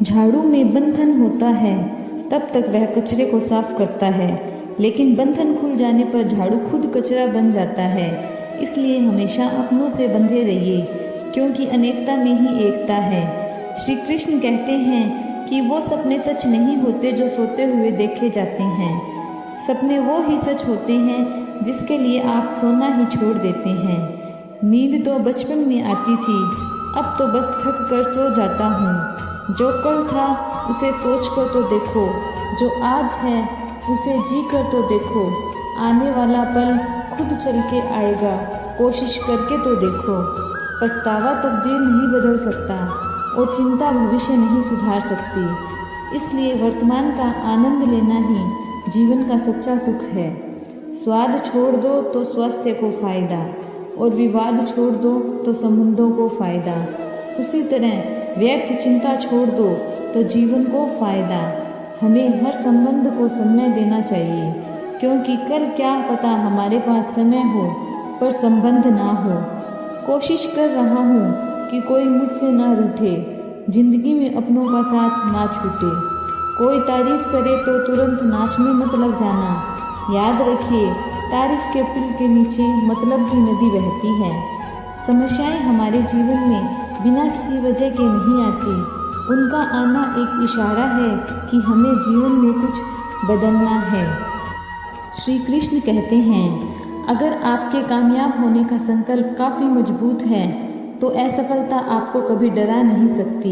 झाड़ू में बंधन होता है, तब तक वह कचरे को साफ करता है, लेकिन बंधन खुल जाने पर झाड़ू खुद कचरा बन जाता है। इसलिए हमेशा अपनों से बंधे रहिए, क्योंकि अनेकता में ही एकता है। श्री कृष्ण कहते हैं कि वो सपने सच नहीं होते जो सोते हुए देखे जाते हैं। सपने वो ही सच होते हैं जिसके लिए आप सोना ही छोड़ देते हैं। नींद तो बचपन में आती थी, अब तो बस थक कर सो जाता हूँ। जो कल था उसे सोच कर तो देखो, जो आज है उसे जी कर तो देखो। आने वाला पल खुद चल के आएगा, कोशिश करके तो देखो। पछतावा तकदीर नहीं बदल सकता और चिंता भविष्य नहीं सुधार सकती। इसलिए वर्तमान का आनंद लेना ही जीवन का सच्चा सुख है। स्वाद छोड़ दो तो स्वास्थ्य को फायदा, और विवाद छोड़ दो तो संबंधों को फायदा। उसी तरह व्यर्थ चिंता छोड़ दो तो जीवन को फायदा। हमें हर संबंध को समय देना चाहिए, क्योंकि कल क्या पता हमारे पास समय हो पर संबंध ना हो। कोशिश कर रहा हूँ कि कोई मुझसे ना रूठे, जिंदगी में अपनों का साथ ना छूटे। कोई तारीफ करे तो तुरंत नाचने मत लग जाना। याद रखिए, तारीफ के पुल के नीचे मतलब की नदी बहती है। समस्याएं हमारे जीवन में बिना किसी वजह के नहीं आती, उनका आना एक इशारा है कि हमें जीवन में कुछ बदलना है। श्री कृष्ण कहते हैं, अगर आपके कामयाब होने का संकल्प काफ़ी मजबूत है तो असफलता आपको कभी डरा नहीं सकती।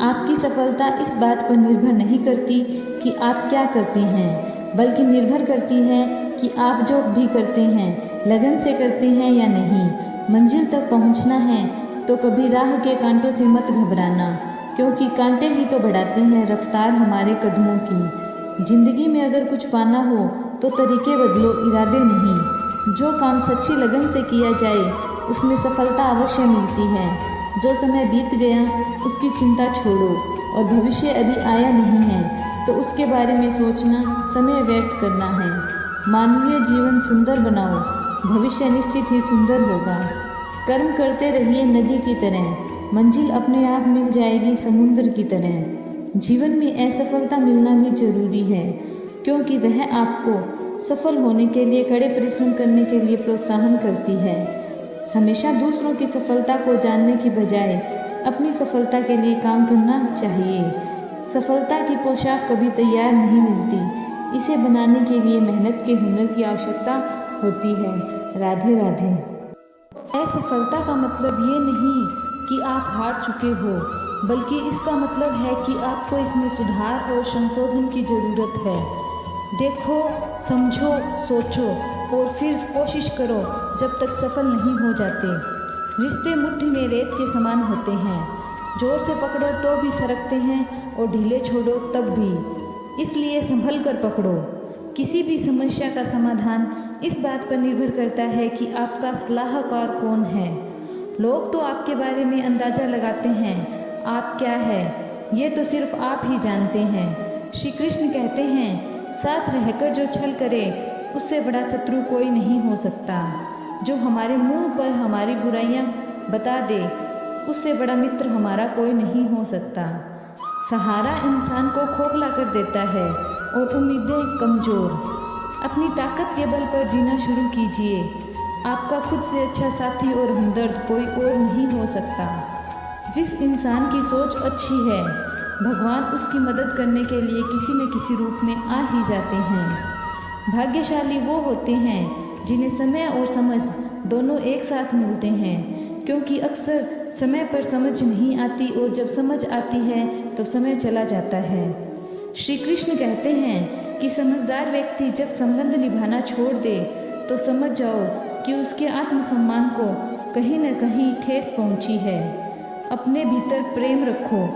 आपकी सफलता इस बात पर निर्भर नहीं करती कि आप क्या करते हैं, बल्कि निर्भर करती है कि आप जो भी करते हैं लगन से करते हैं या नहीं। मंजिल तक पहुंचना है तो कभी राह के कांटों से मत घबराना, क्योंकि कांटे ही तो बढ़ाते हैं रफ्तार हमारे कदमों की। जिंदगी में अगर कुछ पाना हो तो तरीके बदलो, इरादे नहीं। जो काम सच्ची लगन से किया जाए उसमें सफलता अवश्य मिलती है। जो समय बीत गया उसकी चिंता छोड़ो, और भविष्य अभी आया नहीं है तो उसके बारे में सोचना समय व्यर्थ करना है। मानवीय जीवन सुंदर बनाओ, भविष्य निश्चित ही सुंदर होगा। कर्म करते रहिए नदी की तरह, मंजिल अपने आप मिल जाएगी समुद्र की तरह। जीवन में असफलता मिलना भी जरूरी है, क्योंकि वह आपको सफल होने के लिए कड़े परिश्रम करने के लिए प्रोत्साहन करती है। हमेशा दूसरों की सफलता को जानने की बजाय अपनी सफलता के लिए काम करना चाहिए। सफलता की पोशाक कभी तैयार नहीं मिलती, इसे बनाने के लिए मेहनत के हुनर की आवश्यकता होती है। राधे राधे। असफलता का मतलब ये नहीं कि आप हार चुके हो, बल्कि इसका मतलब है कि आपको इसमें सुधार और संशोधन की ज़रूरत है। देखो, समझो, सोचो और फिर कोशिश करो जब तक सफल नहीं हो जाते। रिश्ते मुट्ठी में रेत के समान होते हैं, जोर से पकड़ो तो भी सरकते हैं और ढीले छोड़ो तब भी। इसलिए संभल कर पकड़ो। किसी भी समस्या का समाधान इस बात पर निर्भर करता है कि आपका सलाहकार कौन है। लोग तो आपके बारे में अंदाज़ा लगाते हैं, आप क्या है ये तो सिर्फ आप ही जानते हैं। श्री कृष्ण कहते हैं, साथ रहकर जो छल करे उससे बड़ा शत्रु कोई नहीं हो सकता। जो हमारे मुंह पर हमारी बुराइयां बता दे उससे बड़ा मित्र हमारा कोई नहीं हो सकता। सहारा इंसान को खोखला कर देता है और उम्मीदें कमज़ोर। अपनी ताकत के बल पर जीना शुरू कीजिए। आपका खुद से अच्छा साथी और हमदर्द कोई और नहीं हो सकता। जिस इंसान की सोच अच्छी है, भगवान उसकी मदद करने के लिए किसी न किसी रूप में आ ही जाते हैं। भाग्यशाली वो होते हैं जिन्हें समय और समझ दोनों एक साथ मिलते हैं, क्योंकि अक्सर समय पर समझ नहीं आती और जब समझ आती है तो समय चला जाता है। श्री कृष्ण कहते हैं कि समझदार व्यक्ति जब संबंध निभाना छोड़ दे तो समझ जाओ कि उसके आत्मसम्मान को कहीं न कहीं ठेस पहुंची है। अपने भीतर प्रेम रखो,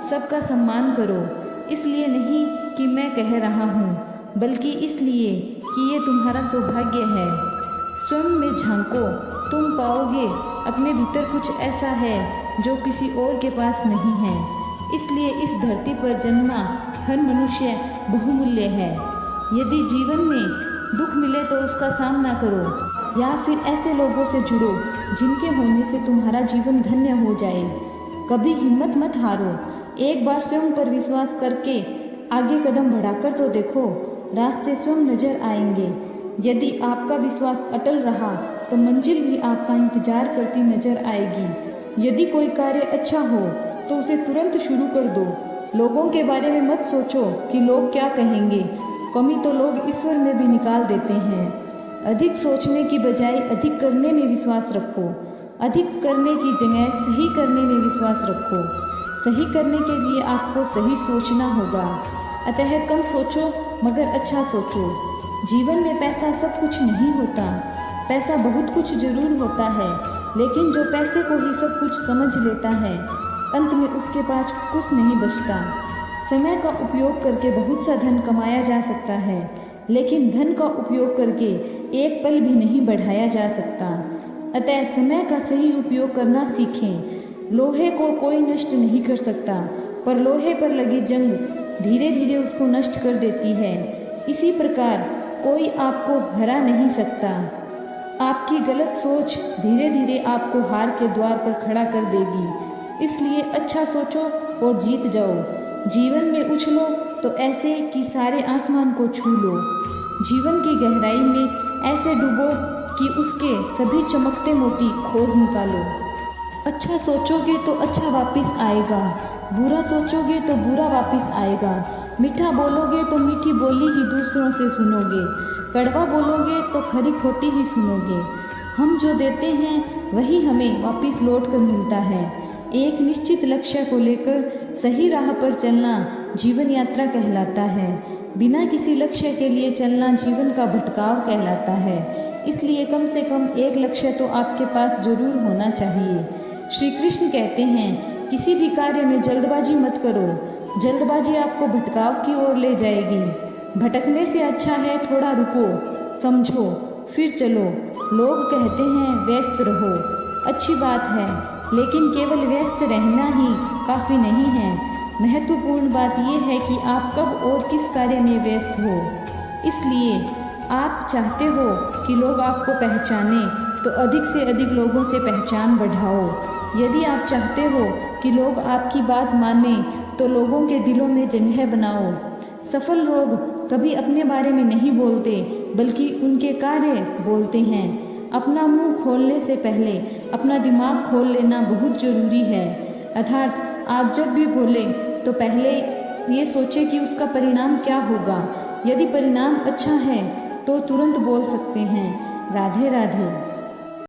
सबका सम्मान करो, इसलिए नहीं कि मैं कह रहा हूँ, बल्कि इसलिए कि ये तुम्हारा सौभाग्य है। स्वयं में झांको, तुम पाओगे अपने भीतर कुछ ऐसा है जो किसी और के पास नहीं है। इसलिए इस धरती पर जन्मा हर मनुष्य बहुमूल्य है। यदि जीवन में दुख मिले तो उसका सामना करो, या फिर ऐसे लोगों से जुड़ो जिनके होने से तुम्हारा जीवन धन्य हो जाए। कभी हिम्मत मत हारो, एक बार स्वयं पर विश्वास करके आगे कदम बढ़ाकर तो देखो, रास्ते स्वयं नजर आएंगे। यदि आपका विश्वास अटल रहा तो मंजिल भी आपका इंतजार करती नजर आएगी। यदि कोई कार्य अच्छा हो तो उसे तुरंत शुरू कर दो। लोगों के बारे में मत सोचो कि लोग क्या कहेंगे। कमी तो लोग ईश्वर में भी निकाल देते हैं। अधिक सोचने की बजाय अधिक करने में विश्वास रखो। अधिक करने की जगह सही करने में विश्वास रखो। सही करने के लिए आपको सही सोचना होगा। अतः कम सोचो मगर अच्छा सोचो। जीवन में पैसा सब कुछ नहीं होता। पैसा बहुत कुछ जरूर होता है, लेकिन जो पैसे को ही सब कुछ समझ लेता है, अंत में उसके पास कुछ नहीं बचता। समय का उपयोग करके बहुत सा धन कमाया जा सकता है, लेकिन धन का उपयोग करके एक पल भी नहीं बढ़ाया जा सकता। अतः समय का सही उपयोग करना सीखें। लोहे को कोई नष्ट नहीं कर सकता, पर लोहे पर लगी जंग धीरे धीरे उसको नष्ट कर देती है। इसी प्रकार कोई आपको हरा नहीं सकता। आपकी गलत सोच धीरे धीरे आपको हार के द्वार पर खड़ा कर देगी। इसलिए अच्छा सोचो और जीत जाओ। जीवन में उछलो तो ऐसे कि सारे आसमान को छू लो। जीवन की गहराई में ऐसे डूबो कि उसके सभी चमकते मोती खोज निकालो। अच्छा सोचोगे तो अच्छा वापस आएगा, बुरा सोचोगे तो बुरा वापस आएगा। मीठा बोलोगे तो मीठी बोली ही दूसरों से सुनोगे। कड़वा बोलोगे तो खरी खोटी ही सुनोगे। हम जो देते हैं वही हमें वापस लौट कर मिलता है। एक निश्चित लक्ष्य को लेकर सही राह पर चलना जीवन यात्रा कहलाता है। बिना किसी लक्ष्य के लिए चलना जीवन का भटकाव कहलाता है। इसलिए कम से कम एक लक्ष्य तो आपके पास जरूर होना चाहिए। श्री कृष्ण कहते हैं, किसी भी कार्य में जल्दबाजी मत करो। जल्दबाजी आपको भटकाव की ओर ले जाएगी। भटकने से अच्छा है थोड़ा रुको, समझो, फिर चलो। लोग कहते हैं व्यस्त रहो, अच्छी बात है, लेकिन केवल व्यस्त रहना ही काफ़ी नहीं है। महत्वपूर्ण बात यह है कि आप कब और किस कार्य में व्यस्त हो। इसलिए आप चाहते हो कि लोग आपको पहचानें तो अधिक से अधिक लोगों से पहचान बढ़ाओ। यदि आप चाहते हो कि लोग आपकी बात मानें तो लोगों के दिलों में जगह बनाओ। सफल लोग कभी अपने बारे में नहीं बोलते, बल्कि उनके कार्य बोलते हैं। अपना मुंह खोलने से पहले अपना दिमाग खोल लेना बहुत जरूरी है। अर्थात आप जब भी बोले तो पहले ये सोचें कि उसका परिणाम क्या होगा। यदि परिणाम अच्छा है तो तुरंत बोल सकते हैं। राधे राधे।